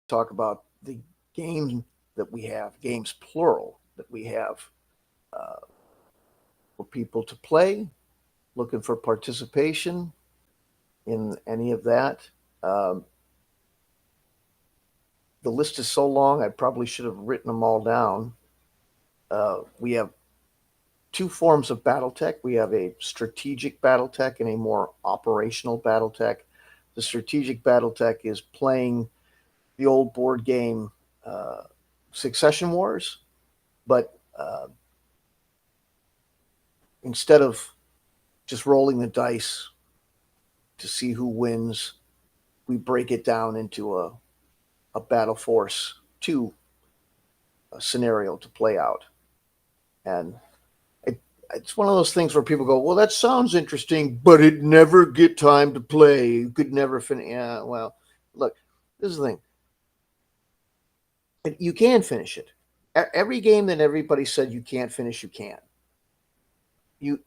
talk about the game that we have, games plural that we have uh, for people to play, looking for participation in any of that. Um, the list is so long, I probably should have written them all down. We have two forms of BattleTech. We have a strategic BattleTech and a more operational BattleTech. The strategic BattleTech is playing the old board game uh, Succession Wars, but instead of just rolling the dice to see who wins, we break it down into a Battle Force 2 scenario to play out. And it, it's one of those things where people go, well, that sounds interesting, but it never get time to play. You could never finish. Yeah, well, look, this is the thing. You can finish it. Every game that everybody said you can't finish, you can. You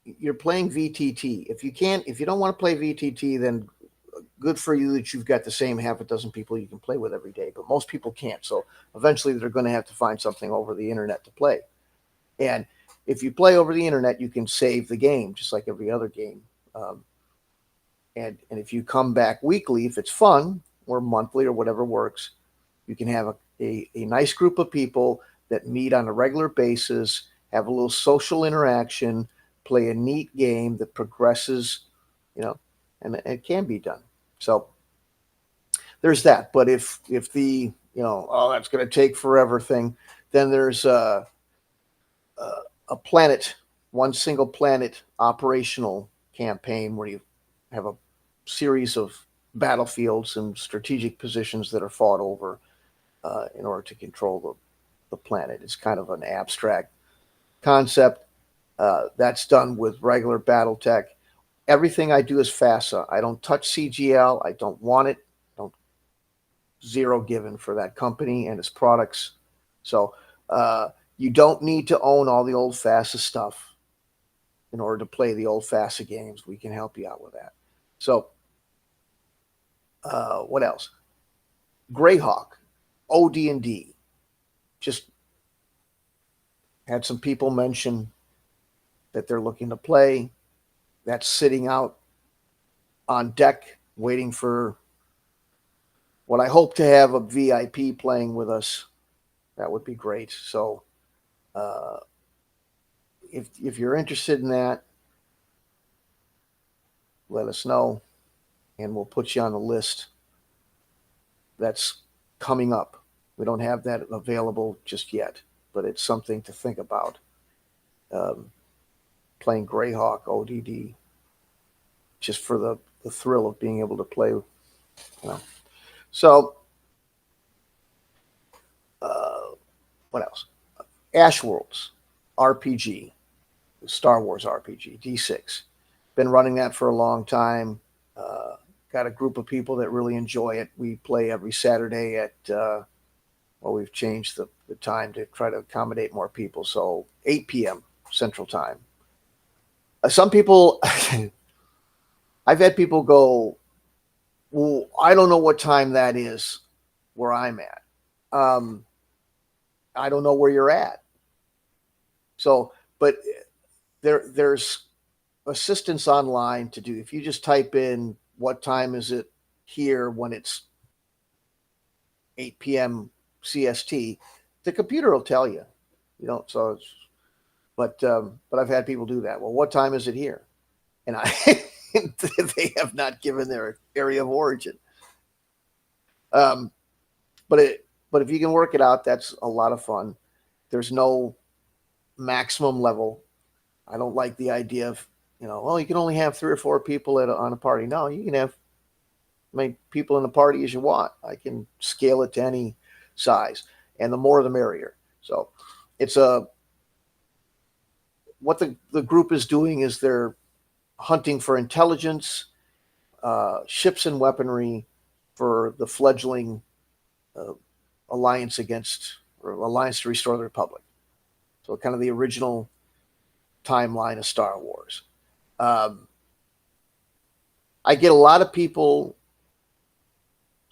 you're playing VTT. If you don't want to play VTT, then good for you that you've got the same half a dozen people you can play with every day. But most people can't. So eventually, they're going to have to find something over the internet to play. And if you play over the internet, you can save the game just like every other game. Um, and if you come back weekly, if it's fun, or monthly, or whatever works, you can have a nice group of people that meet on a regular basis, have a little social interaction, play a neat game that progresses, you know, and it can be done. So there's that. But if the oh, that's going to take forever thing, then there's a planet, one single planet operational campaign where you have a series of battlefields and strategic positions that are fought over in order to control the planet. It's kind of an abstract concept. That's done with regular BattleTech. Everything I do is FASA. I don't touch CGL. I don't want it. Don't zero given for that company and its products. So you don't need to own all the old FASA stuff in order to play the old FASA games. We can help you out with that. So what else? Greyhawk, OD&D. Just had some people mention that they're looking to play. That's sitting out on deck, waiting for what I hope to have a VIP playing with us. That would be great. So, uh, if you're interested in that, let us know, and we'll put you on the list. That's coming up. We don't have that available just yet, but it's something to think about. Um, Playing Greyhawk ODD just for the thrill of being able to play. So, uh, what else? Ash Worlds RPG, Star Wars RPG, D6. Been running that for a long time. Got a group of people that really enjoy it. We play every Saturday at, well, we've changed the time to try to accommodate more people. So 8 p.m. Central Time. Some people, I've had people go, well, I don't know what time that is where I'm at. Um, I don't know where you're at. So, but there's assistance online to do. If you just type in what time is it here when it's 8 p.m. CST, the computer will tell you. You know, so it's, but I've had people do that. Well, what time is it here? And I they have not given their area of origin. Um, but if you can work it out, that's a lot of fun. There's no maximum level. I don't like the idea of, well, you can only have 3 or 4 people on a party. No, you can have as many people in the party as you want. I can scale it to any size, and the more the merrier. So it's a what the group is doing is they're hunting for intelligence, ships and weaponry for the fledgling uh, alliance against or alliance to restore the republic. So kind of the original timeline of Star Wars. Um, I get a lot of people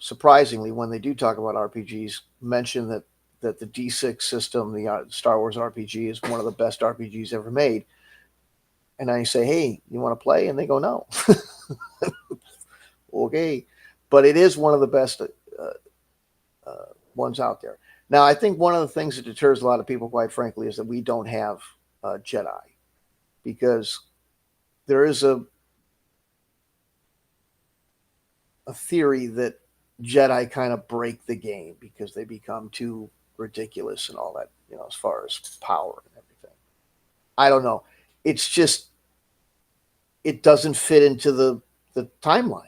surprisingly, when they do talk about RPGs, mention that the D6 system, the Star Wars RPG, is one of the best RPGs ever made. And I say, hey, you want to play? And they go, no. Okay. But it is one of the best ones out there. Now, I think one of the things that deters a lot of people, quite frankly, is that we don't have Jedi, because there is a theory that Jedi kind of break the game because they become too ridiculous and all that, as far as power and everything. I don't know. It's just, it doesn't fit into the timeline.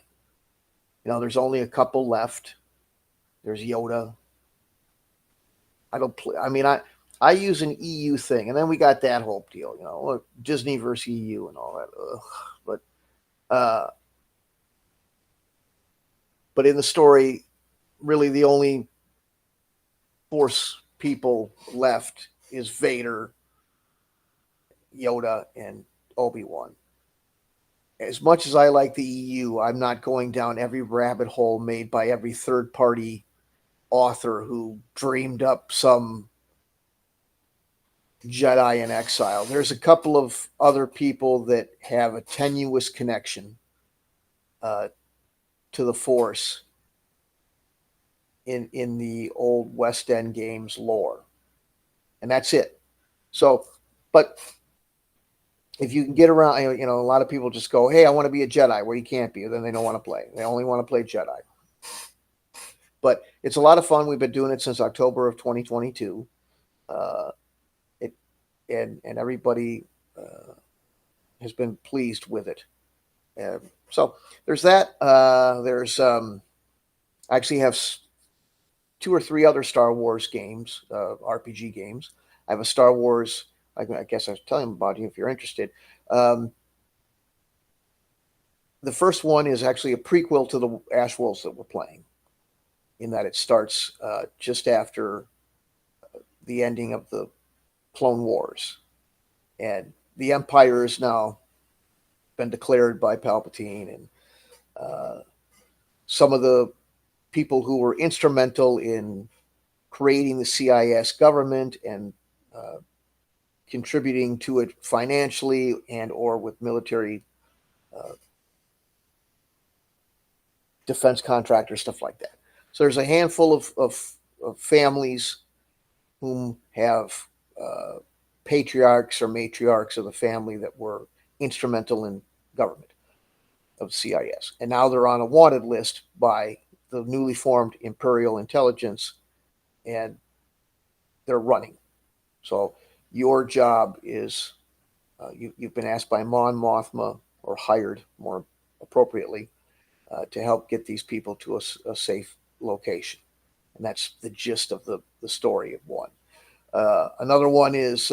There's only a couple left. There's Yoda. I don't play. I mean, I use an EU thing, and then we got that whole deal, Disney versus EU and all that. Ugh. Uh, but in the story, really the only Force people left is Vader, Yoda, and Obi-Wan. As much as I like the EU, I'm not going down every rabbit hole made by every third-party author who dreamed up some Jedi in exile. There's a couple of other people that have a tenuous connection to the Force in the old West End games lore, and that's it. So, but if you can get around, a lot of people just go, hey, I want to be a Jedi. Well, you can't be. Then they don't want to play. They only want to play Jedi. But it's a lot of fun. We've been doing it since October of 2022. And everybody has been pleased with it. So there's that. There's I actually have 2 or 3 other Star Wars games, RPG games. I have a Star Wars. I guess I was telling about you if you're interested. The first one is actually a prequel to the Ash Wolves that we're playing, in that it starts just after the ending of the Clone Wars, and the Empire has now been declared by Palpatine, and some of the people who were instrumental in creating the CIS government and contributing to it financially and or with military defense contractors, stuff like that. So there's a handful of families whom have patriarchs or matriarchs of the family that were instrumental in government of CIS. And now they're on a wanted list by the newly formed Imperial Intelligence, and they're running. So your job is, you've been asked by Mon Mothma, or hired more appropriately, to help get these people to a safe location. And that's the gist of the story of one. Another one is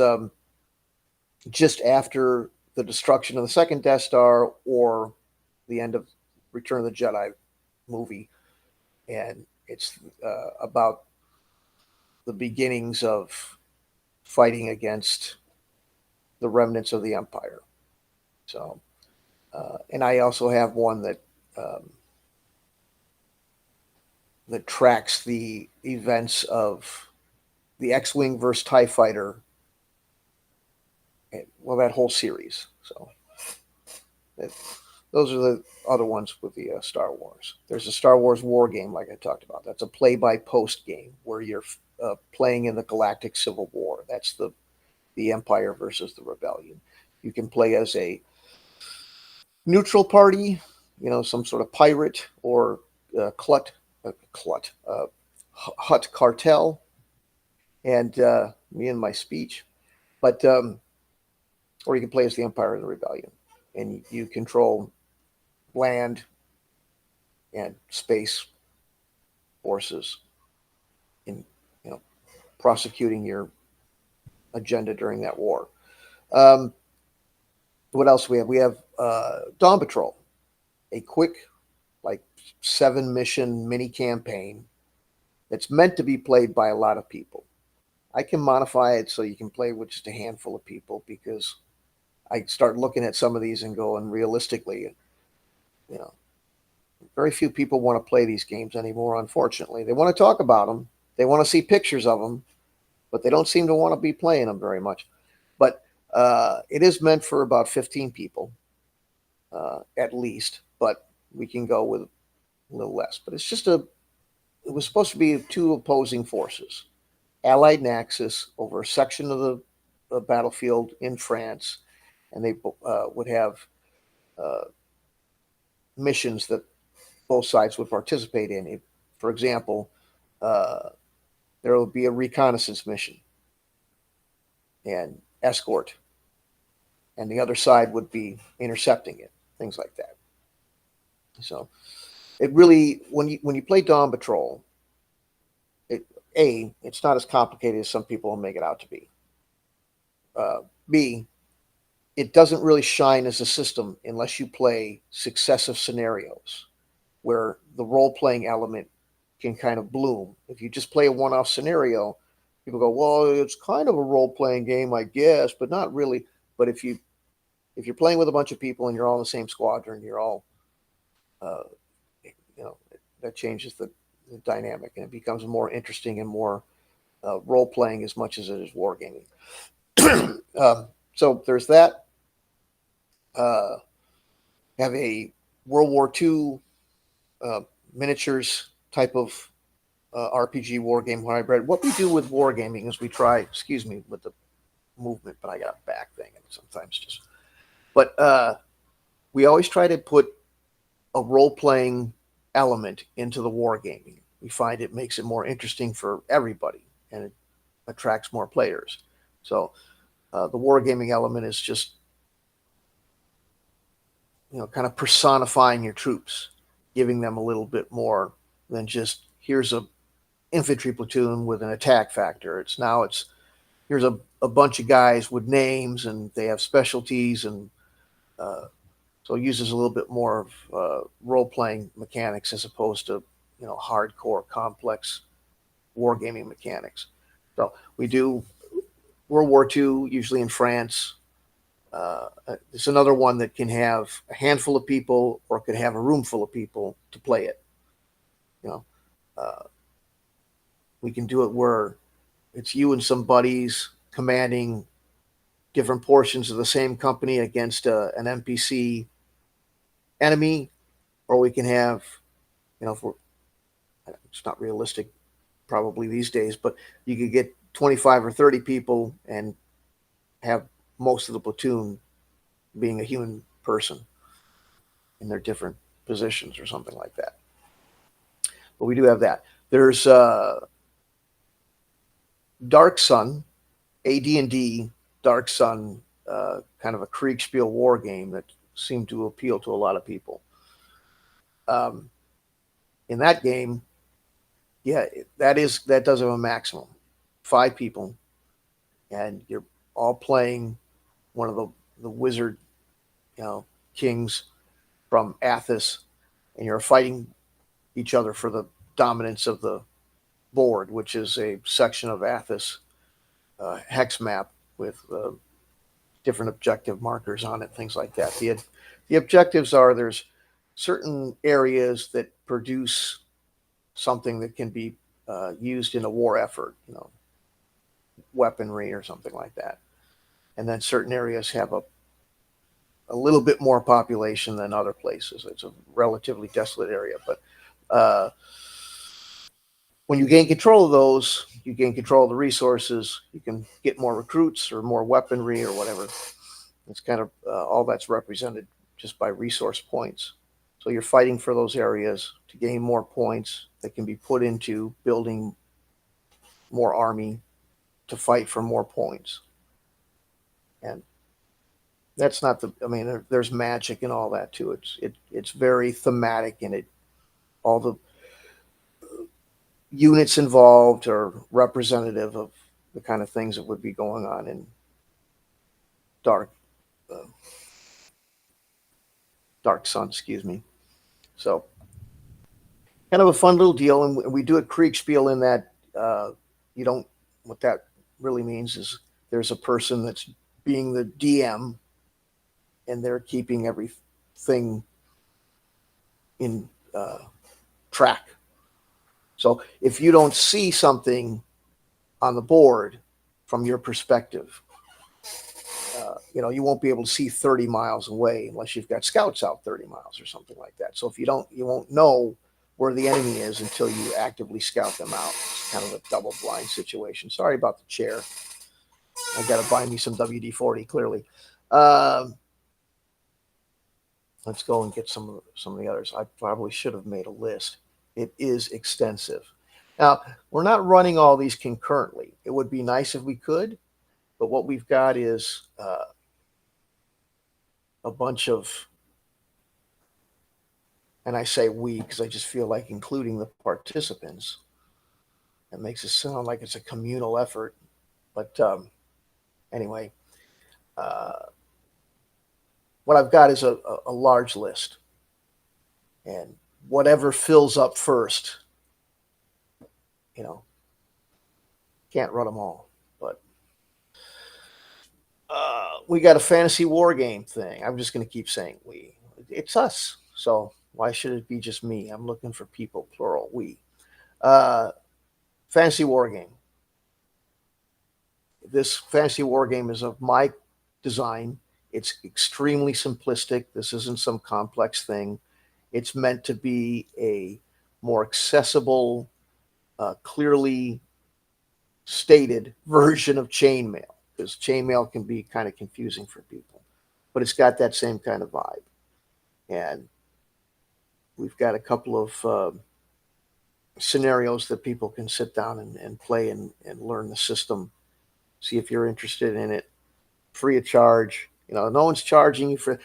just after the destruction of the second Death Star, or the end of Return of the Jedi movie. And it's about the beginnings of fighting against the remnants of the Empire. So, and I also have one that that tracks the events of the X-Wing versus TIE Fighter. Well, that whole series. So those are the other ones with the Star Wars. There's a Star Wars war game, like I talked about. That's a play-by-post game where you're playing in the Galactic Civil War. That's the Empire versus the Rebellion. You can play as a neutral party, some sort of pirate, or Hutt cartel, and me and my speech. But or you can play as the Empire and the Rebellion, and you control land and space forces in prosecuting your agenda during that war. What else do we have? We have Dawn Patrol, a quick, like 7-mission mini campaign that's meant to be played by a lot of people. I can modify it so you can play with just a handful of people, because I start looking at some of these and going, realistically, very few people want to play these games anymore. Unfortunately, they want to talk about them, they want to see pictures of them, but they don't seem to want to be playing them very much. But it is meant for about 15 people at least, but we can go with a little less. But it's just a. It was supposed to be two opposing forces, allied and Axis, over a section of the battlefield in France, and they would have uh, missions that both sides would participate in. If, for example, uh, there would be a reconnaissance mission and escort, and the other side would be intercepting it, things like that. So it really, when you play Dawn Patrol, it, it's not as complicated as some people make it out to be. B, it doesn't really shine as a system unless you play successive scenarios where the role playing element can kind of bloom. If you just play a one off scenario, people go, "Well, it's kind of a role playing game, I guess, but not really." But if you're playing with a bunch of people and you're all in the same squadron, you're all, uh, that changes the dynamic and it becomes more interesting and more role playing as much as it is wargaming. So there's that. Uh, have a World War II uh, miniatures type of RPG wargame hybrid. What we do with wargaming is we try, excuse me, with the movement, but I got a back thing and sometimes just. But we always try to put a role playing element into the wargaming. We find it makes it more interesting for everybody and it attracts more players. So the wargaming element is just kind of personifying your troops, giving them a little bit more than just here's a infantry platoon with an attack factor. It's here's a bunch of guys with names and they have specialties and so it uses a little bit more of role playing mechanics as opposed to hardcore complex wargaming mechanics. So we do World War II usually in France. It's another one that can have a handful of people or could have a room full of people to play it. You know, uh, we can do it where it's you and some buddies commanding different portions of the same company against an NPC enemy, or we can have, if we're, it's not realistic probably these days, but you could get 25 or 30 people and have most of the platoon being a human person in their different positions or something like that. But we do have that. There's Dark Sun, AD&D Dark Sun, kind of a Kriegspiel war game that seemed to appeal to a lot of people. In that game, yeah, that does have a maximum, 5 people, and you're all playing one of the wizard, kings from Athos, and you're fighting each other for the dominance of the board, which is a section of Athos hex map with different objective markers on it, things like that. The objectives are there's certain areas that produce something that can be used in a war effort, weaponry or something like that. And then certain areas have a little bit more population than other places. It's a relatively desolate area, but when you gain control of those, you gain control of the resources. You can get more recruits or more weaponry or whatever. It's kind of all that's represented just by resource points. So you're fighting for those areas to gain more points that can be put into building more army to fight for more points. And that's not there's magic and all that too. It's very thematic and all the units involved are representative of the kind of things that would be going on in Dark uh, Dark Sun, excuse me. So kind of a fun little deal, and we do a Kriegspiel in that you don't. What that really means is there's a person that's being the DM, and they're keeping everything in track. So if you don't see something on the board from your perspective, you won't be able to see 30 miles away unless you've got scouts out 30 miles or something like that. So if you don't, you won't know where the enemy is until you actively scout them out. It's kind of a double blind situation. Sorry about the chair. I got to buy me some WD-40 clearly. Let's go and get some of the others. I probably should have made a list. It is extensive. Now, we're not running all these concurrently. It would be nice if we could, but what we've got is a bunch of, and I say we because I just feel like including the participants. It makes it sound like it's a communal effort. But anyway, what I've got is a large list. And whatever fills up first, can't run them all. But we got a fantasy war game thing. I'm just going to keep saying we. It's us. So why should it be just me? I'm looking for people, plural, we. Fantasy war game. This fantasy war game is of my design. It's extremely simplistic. This isn't some complex thing. It's meant to be a more accessible, clearly stated version of chainmail, because chainmail can be kind of confusing for people, but it's got that same kind of vibe. And we've got a couple of scenarios that people can sit down and play and learn the system, see if you're interested in it, free of charge. No one's charging you for.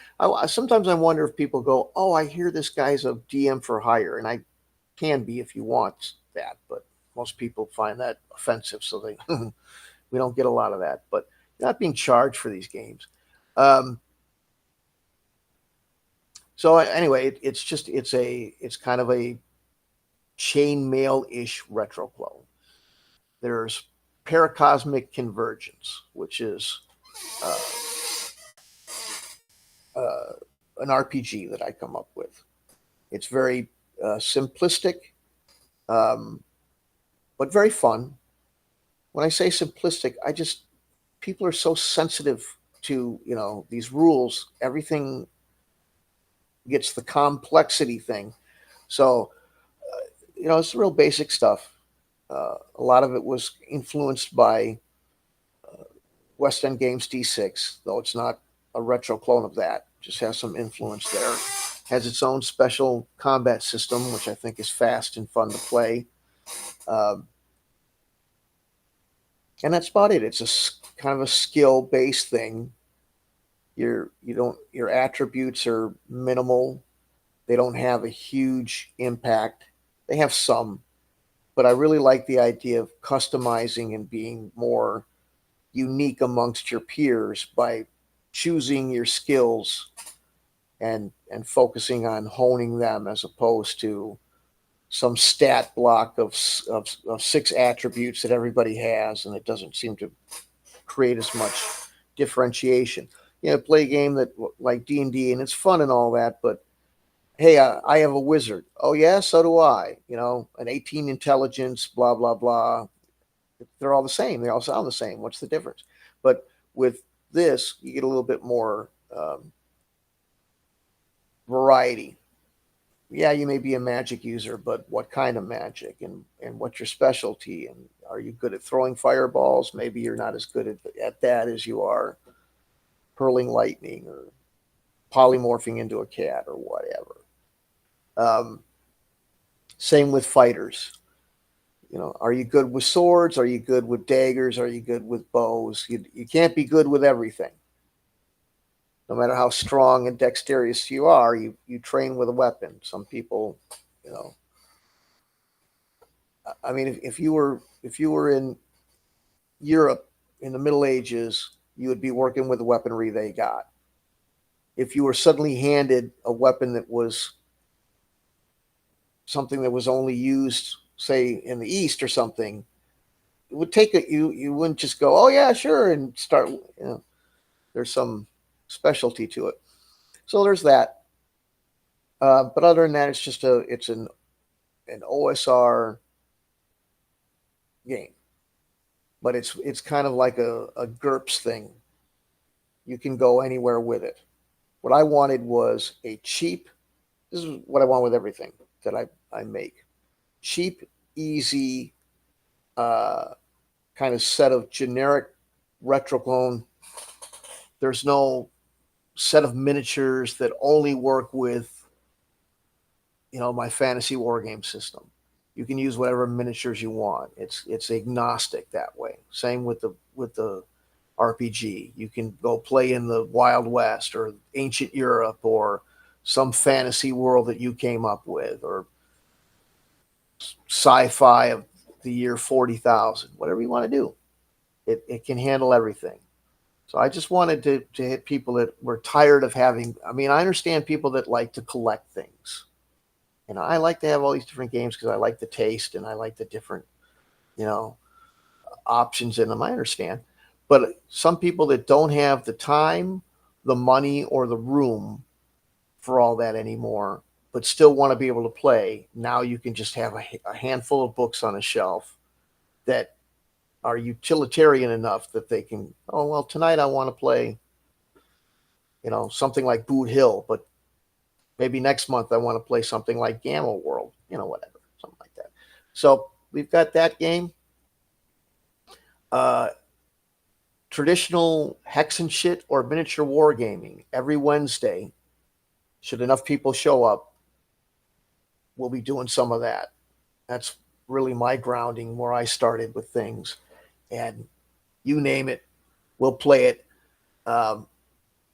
Sometimes I wonder if people go, "Oh, I hear this guy's a DM for hire," and I can be if you want that, but most people find that offensive, so we don't get a lot of that. But you're not being charged for these games. So anyway, it's kind of a chainmail-ish retro clone. There's Paracosmic Convergence, which is an RPG that I come up with. It's very simplistic, but very fun. When I say simplistic, people are so sensitive to these rules. Everything gets the complexity thing. So it's real basic stuff. A lot of it was influenced by West End Games D6, though it's not a retro clone of that. Just has some influence there. Has its own special combat system, which I think is fast and fun to play. And that's about it. It's a kind of a skill-based thing. Your attributes are minimal. They don't have a huge impact. They have some, but I really like the idea of customizing and being more unique amongst your peers by choosing your skills and focusing on honing them, as opposed to some stat block of 6 attributes that everybody has, and it doesn't seem to create as much differentiation. Play a game that like D&D, and it's fun and all that, but hey, I have a wizard. Oh yeah, so do I. An 18 intelligence, blah blah blah. They're all the same. They all sound the same. What's the difference? But with this, you get a little bit more variety. Yeah, you may be a magic user, but what kind of magic, and what's your specialty? And are you good at throwing fireballs? Maybe you're not as good at that as you are hurling lightning or polymorphing into a cat or whatever. Same with fighters. Are you good with swords? Are you good with daggers? Are you good with bows? You can't be good with everything. No matter how strong and dexterous you are, you train with a weapon. Some people, I mean, if you were in Europe in the Middle Ages, you would be working with the weaponry they got. If you were suddenly handed a weapon that was something that was only used, say, in the East or something, it would take it. You wouldn't just go, oh yeah, sure, and start. There's some specialty to it. So there's that. But other than that, it's an OSR game, but it's kind of like a GURPS thing. You can go anywhere with it. What I wanted was a cheap. This is what I want with everything that I make. Cheap, easy, uh, kind of set of generic retroclone. There's no set of miniatures that only work with my fantasy war game system. You can use whatever miniatures you want. It's agnostic that way. Same with the RPG. You can go play in the Wild West or ancient Europe or some fantasy world that you came up with, or sci-fi of the year 40,000. Whatever you want to do, it can handle everything. So I just wanted to hit people that were tired of having. I mean, I understand people that like to collect things. And I like to have all these different games because I like the taste and I like the different, you know, options in them. I understand. But some people that don't have the time, the money, or the room for all that anymore, but still want to be able to play, now you can just have a handful of books on a shelf that are utilitarian enough that they can, oh, well, tonight I want to play, something like Boot Hill, but maybe next month I want to play something like Gamma World, whatever, something like that. So we've got that game. Uh, Traditional hex and shit or miniature wargaming every Wednesday. Should enough people show up, we'll be doing some of that. That's really my grounding where I started with things. And you name it, we'll play it. Um,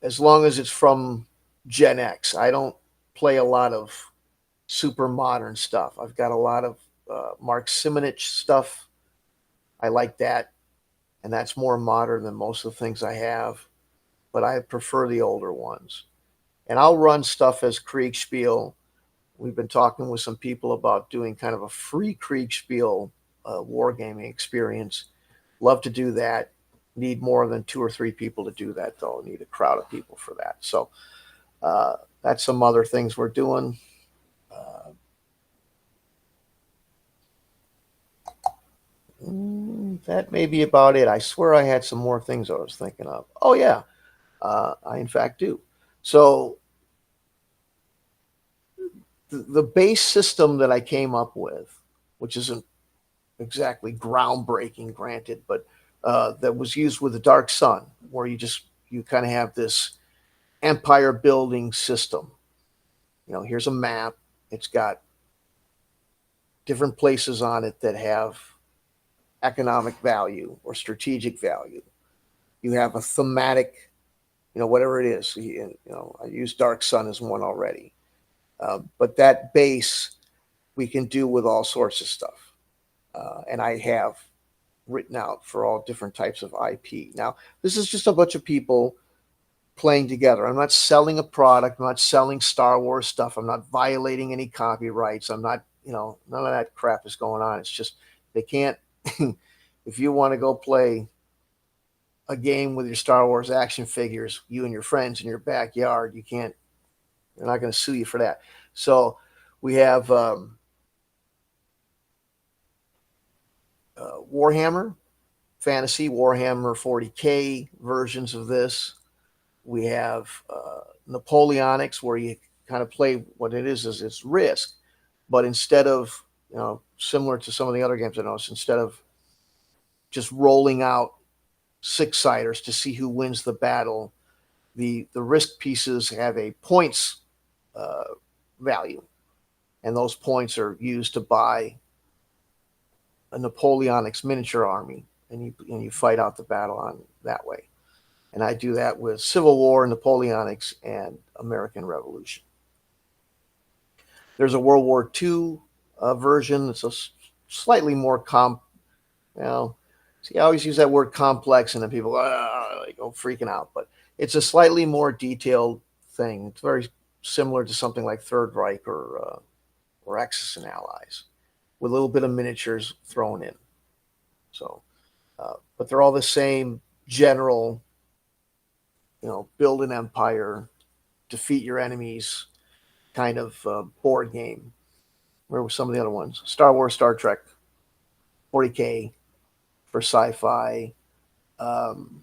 as long as it's from Gen X. I don't play a lot of super modern stuff. I've got a lot of Mark Simonich stuff. I like that. And that's more modern than most of the things I have. But I prefer the older ones. And I'll run stuff as Kriegspiel. We've been talking with some people about doing kind of a free Kriegspiel wargaming experience. Love to do that. Need more than 2 or 3 people to do that, though. Need a crowd of people for that. So that's some other things we're doing. That may be about it. I swear I had some more things I was thinking of. Oh, yeah. I, in fact, do. So the base system that I came up with, which isn't exactly groundbreaking, granted, but that was used with the Dark Sun, where you kind of have this empire building system. Here's a map. It's got different places on it that have economic value or strategic value. You have a thematic, whatever it is. I used Dark Sun as one already. But that base we can do with all sorts of stuff. And I have written out for all different types of IP. Now, this is just a bunch of people playing together. I'm not selling a product. I'm not selling Star Wars stuff. I'm not violating any copyrights. I'm not, none of that crap is going on. It's just they can't, if you want to go play a game with your Star Wars action figures, you and your friends in your backyard, they're not going to sue you for that. So we have Warhammer Fantasy, Warhammer 40K versions of this. We have Napoleonics, where you kind of play what it is it's Risk, but instead of, similar to some of the other games I noticed, instead of just rolling out 6-siders to see who wins the battle, the Risk pieces have a points value, and those points are used to buy a Napoleonics miniature army, and you fight out the battle on that way. And I do that with Civil War, Napoleonics, and American Revolution. There's a World War II version. It's a slightly more see, I always use that word complex, and then people go freaking out. But it's a slightly more detailed thing. It's very similar to something like Third Reich or Axis and Allies, with a little bit of miniatures thrown in. So, but they're all the same general. Build an empire, defeat your enemies, kind of board game. Where were some of the other ones? Star Wars, Star Trek, 40K for sci-fi. Um,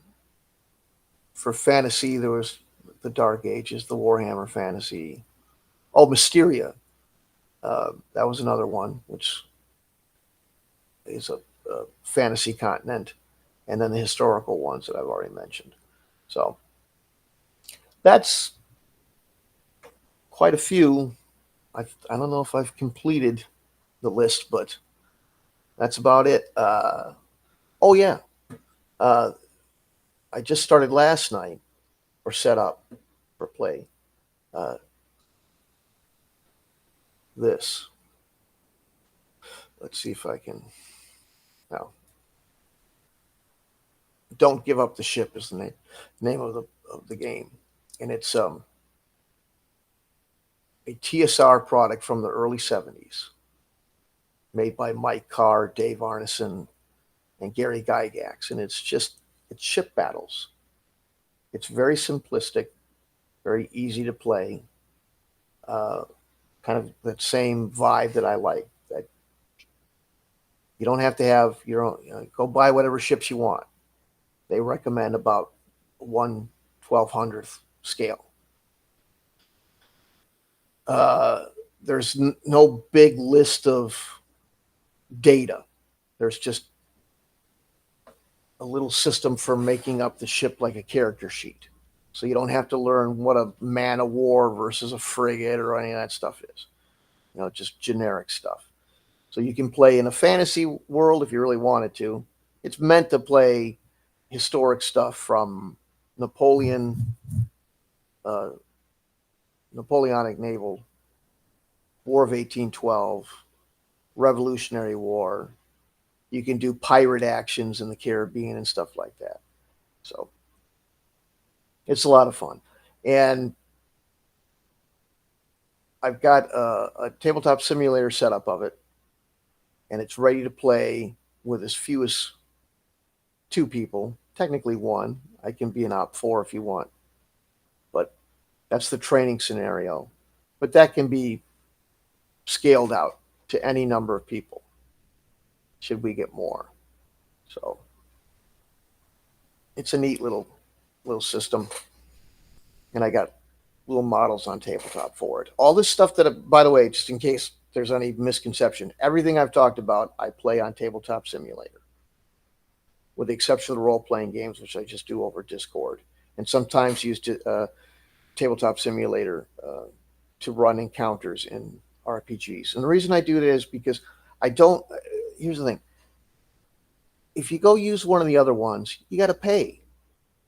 for fantasy, there was the Dark Ages, the Warhammer Fantasy. Oh, Mysteria. That was another one, which is a fantasy continent, and then the historical ones that I've already mentioned. So that's quite a few. I don't know if I've completed the list, but that's about it. Oh yeah, uh, I just started last night, or set up for play. Uh, this. Let's see if I can. Now, Don't Give Up the Ship is the name of the game, and it's a TSR product from the early '70s, made by Mike Carr, Dave Arneson, and Gary Gygax, and it's ship battles. It's very simplistic, very easy to play. Uh, Kind of that same vibe that I like. That you don't have to have your own. Go buy whatever ships you want. They recommend about 1/1200th scale. Uh, there's no big list of data. There's just a little system for making up the ship like a character sheet. So you don't have to learn what a man of war versus a frigate or any of that stuff is. Just generic stuff. So you can play in a fantasy world if you really wanted to. It's meant to play historic stuff from Napoleon, uh, Napoleonic naval, War of 1812, Revolutionary War. You can do pirate actions in the Caribbean and stuff like that. So it's a lot of fun. And I've got a tabletop simulator setup of it, and it's ready to play with as few as 2 people, technically one. I can be an op 4 if you want, but that's the training scenario. But that can be scaled out to any number of people should we get more. So it's a neat little system, and I got little models on tabletop for it. All this stuff by the way, just in case there's any misconception, everything I've talked about, I play on Tabletop Simulator, with the exception of the role-playing games, which I just do over Discord, and sometimes use Tabletop Simulator to run encounters in RPGs. And the reason I do that is because I don't. Here's the thing: if you go use one of the other ones, you got to pay.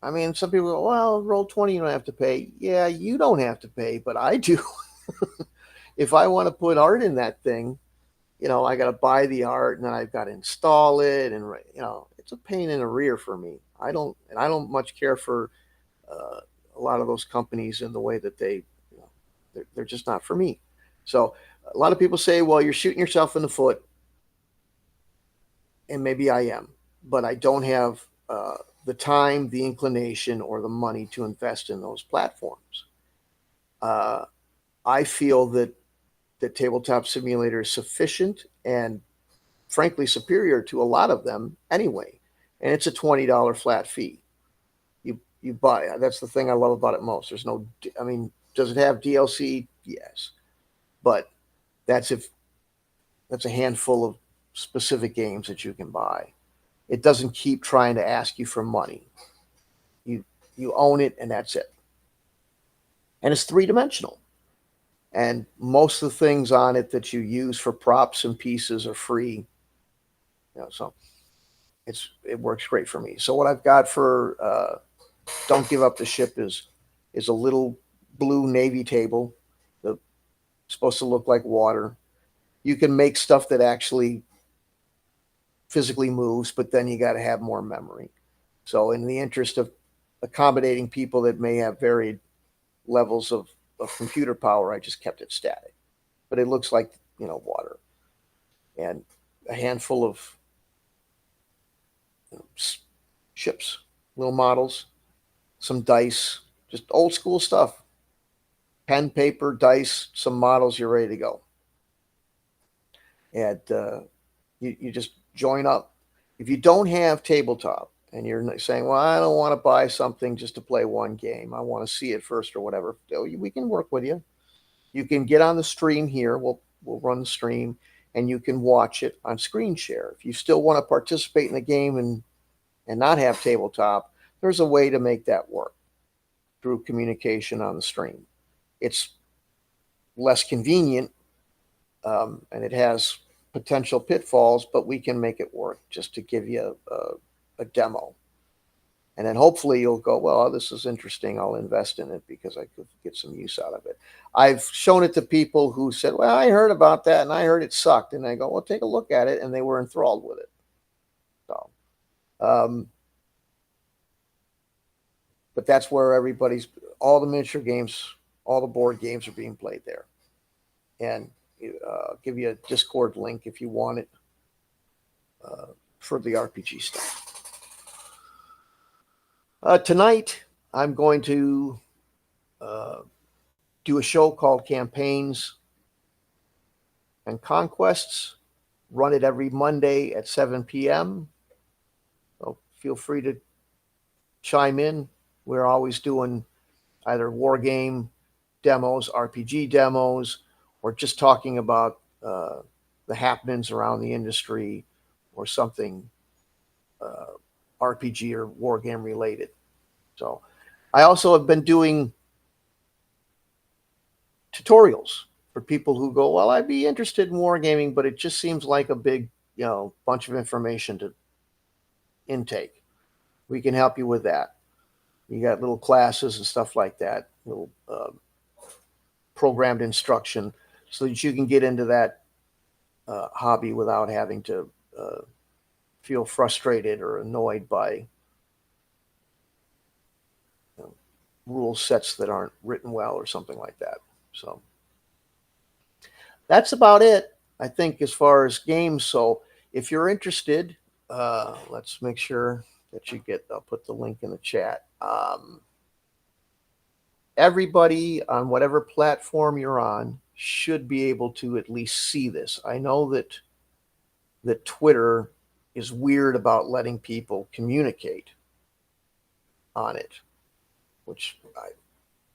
I mean, some people go, well, Roll20, you don't have to pay. Yeah, you don't have to pay, but I do. If I want to put art in that thing, I got to buy the art, and then I've got to install it, and it's a pain in the rear for me. I don't much care for a lot of those companies in the way that they're just not for me. So a lot of people say, well, you're shooting yourself in the foot, and maybe I am, but I don't have the time, the inclination, or the money to invest in those platforms. I feel that Tabletop Simulator is sufficient and frankly superior to a lot of them anyway. And it's a $20 flat fee. You buy. That's the thing I love about it most. There's no. I mean, does it have DLC? Yes, but that's a handful of specific games that you can buy. It doesn't keep trying to ask you for money. You own it, and that's it. And it's 3-dimensional. And most of the things on it that you use for props and pieces are free. So it works great for me. So what I've got for Don't Give Up the Ship is a little blue Navy table that's supposed to look like water. You can make stuff that actually physically moves, but then you got to have more memory. So in the interest of accommodating people that may have varied levels of computer power, I just kept it static. But it looks like, water. And a handful of ships, little models, some dice, just old school stuff. pen, paper, dice, some models, you're ready to go. And you just join up. If you don't have tabletop and you're saying, well, I don't want to buy something just to play one game, I want to see it first or whatever, we can work with you. You can get on the stream here. We'll run the stream, and you can watch it on screen share. If you still want to participate in the game and not have tabletop, there's a way to make that work through communication on the stream. It's less convenient, and it has potential pitfalls, but we can make it work just to give you a demo. And then hopefully you'll go, well, this is interesting. I'll invest in it because I could get some use out of it. I've shown it to people who said, well, I heard about that and I heard it sucked. And I go, well, take a look at it. And they were enthralled with it. So, but that's where all the miniature games, all the board games are being played there. And give you a Discord link if you want it for the RPG stuff. Tonight, I'm going to do a show called Campaigns and Conquests. Run it every Monday at 7 p.m. So feel free to chime in. We're always doing either war game demos, RPG demos, or just talking about the happenings around the industry or something RPG or war game related. So I also have been doing tutorials for people who go, well, I'd be interested in wargaming, but it just seems like a big, bunch of information to intake. We can help you with that. You got little classes and stuff like that, little programmed instruction so that you can get into that hobby without having to feel frustrated or annoyed by rule sets that aren't written well or something like that. So that's about it, I think, as far as games. So if you're interested, let's make sure that I'll put the link in the chat. Everybody on whatever platform you're on should be able to at least see this. I know that Twitter is weird about letting people communicate on it, which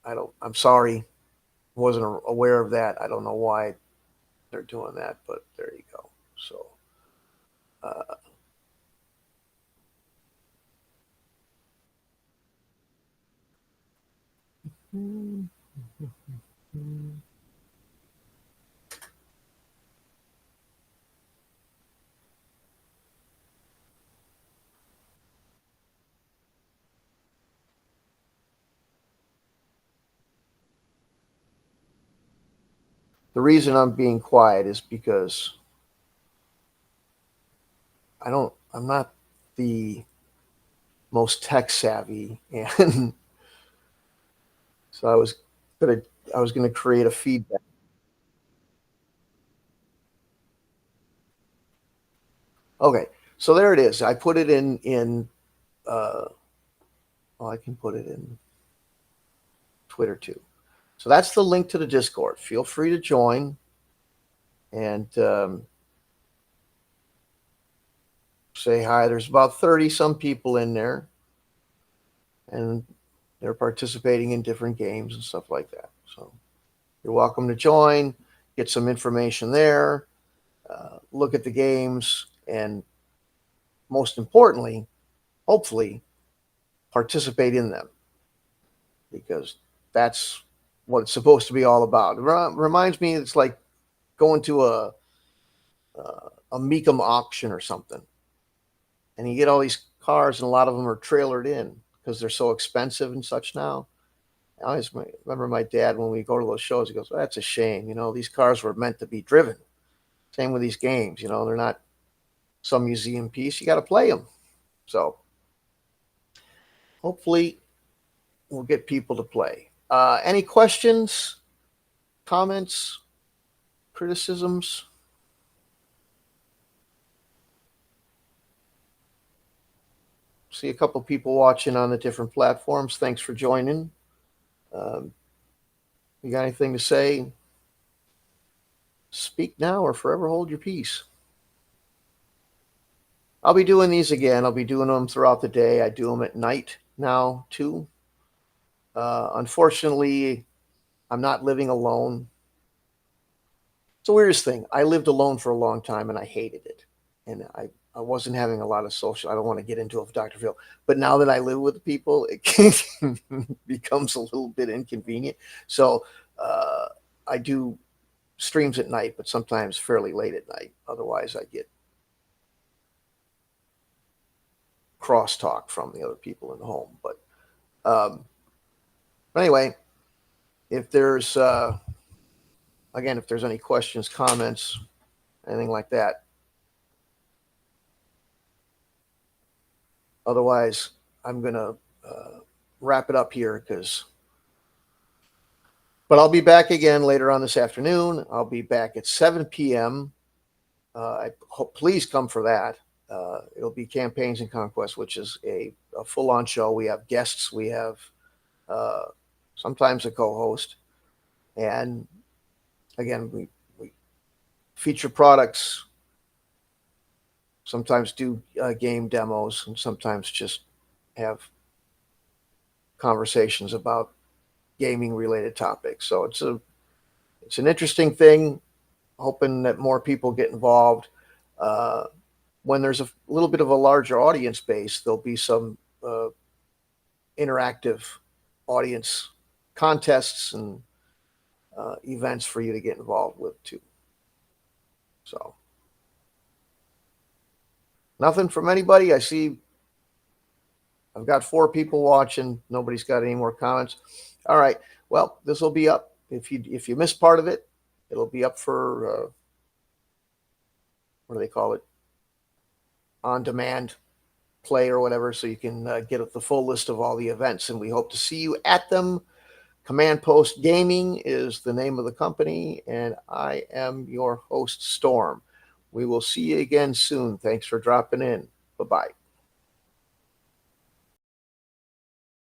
I'm sorry, wasn't aware of that. I don't know why they're doing that, but there you go. So, the reason I'm being quiet is because I'm not the most tech savvy, and so I was gonna create a feedback. Okay, so there it is. I put it in I can put it in Twitter too. So that's the link to the Discord. Feel free to join and say hi. There's about 30 some people in there, and they're participating in different games and stuff like that. So you're welcome to join, get some information there, look at the games, and most importantly, hopefully, participate in them, because that's what it's supposed to be all about. It reminds me, it's like going to a Mecum auction or something, and you get all these cars, and a lot of them are trailered in because they're so expensive and such now. I always remember my dad, when we go to those shows, he goes, well, that's a shame. These cars were meant to be driven. Same with these games. They're not some museum piece. You got to play them. So hopefully we'll get people to play. Any questions, comments, criticisms? See a couple people watching on the different platforms. Thanks for joining. You got anything to say? Speak now or forever hold your peace. I'll be doing these again. I'll be doing them throughout the day. I do them at night now too. Unfortunately, I'm not living alone. It's the weirdest thing. I lived alone for a long time and I hated it. And I wasn't having a lot of social. I don't want to get into it with Dr. Phil, but now that I live with people, it becomes a little bit inconvenient. So uh, I do streams at night, but sometimes fairly late at night. Otherwise, I get crosstalk from the other people in the home. Um, but anyway, if there's again, if there's any questions, comments, anything like that. Otherwise, I'm gonna wrap it up here but I'll be back again later on this afternoon. I'll be back at 7 p.m. I hope please come for that. It'll be Campaigns and Conquest, which is a full-on show. We have guests. We have uh, sometimes a co-host, and again, we feature products. Sometimes do game demos, and sometimes just have conversations about gaming related topics. So it's an interesting thing. Hoping that more people get involved. Uh, when there's a little bit of a larger audience base, there'll be some interactive audience contests and events for you to get involved with too. So nothing from anybody. I see I've got 4 people watching. Nobody's got any more comments. All right. Well, this will be up. If you missed part of it, it'll be up for what do they call it? On demand play or whatever, so you can get the full list of all the events. And we hope to see you at them. Command Post Gaming is the name of the company, and I am your host, Storm. We will see you again soon. Thanks for dropping in. Bye-bye.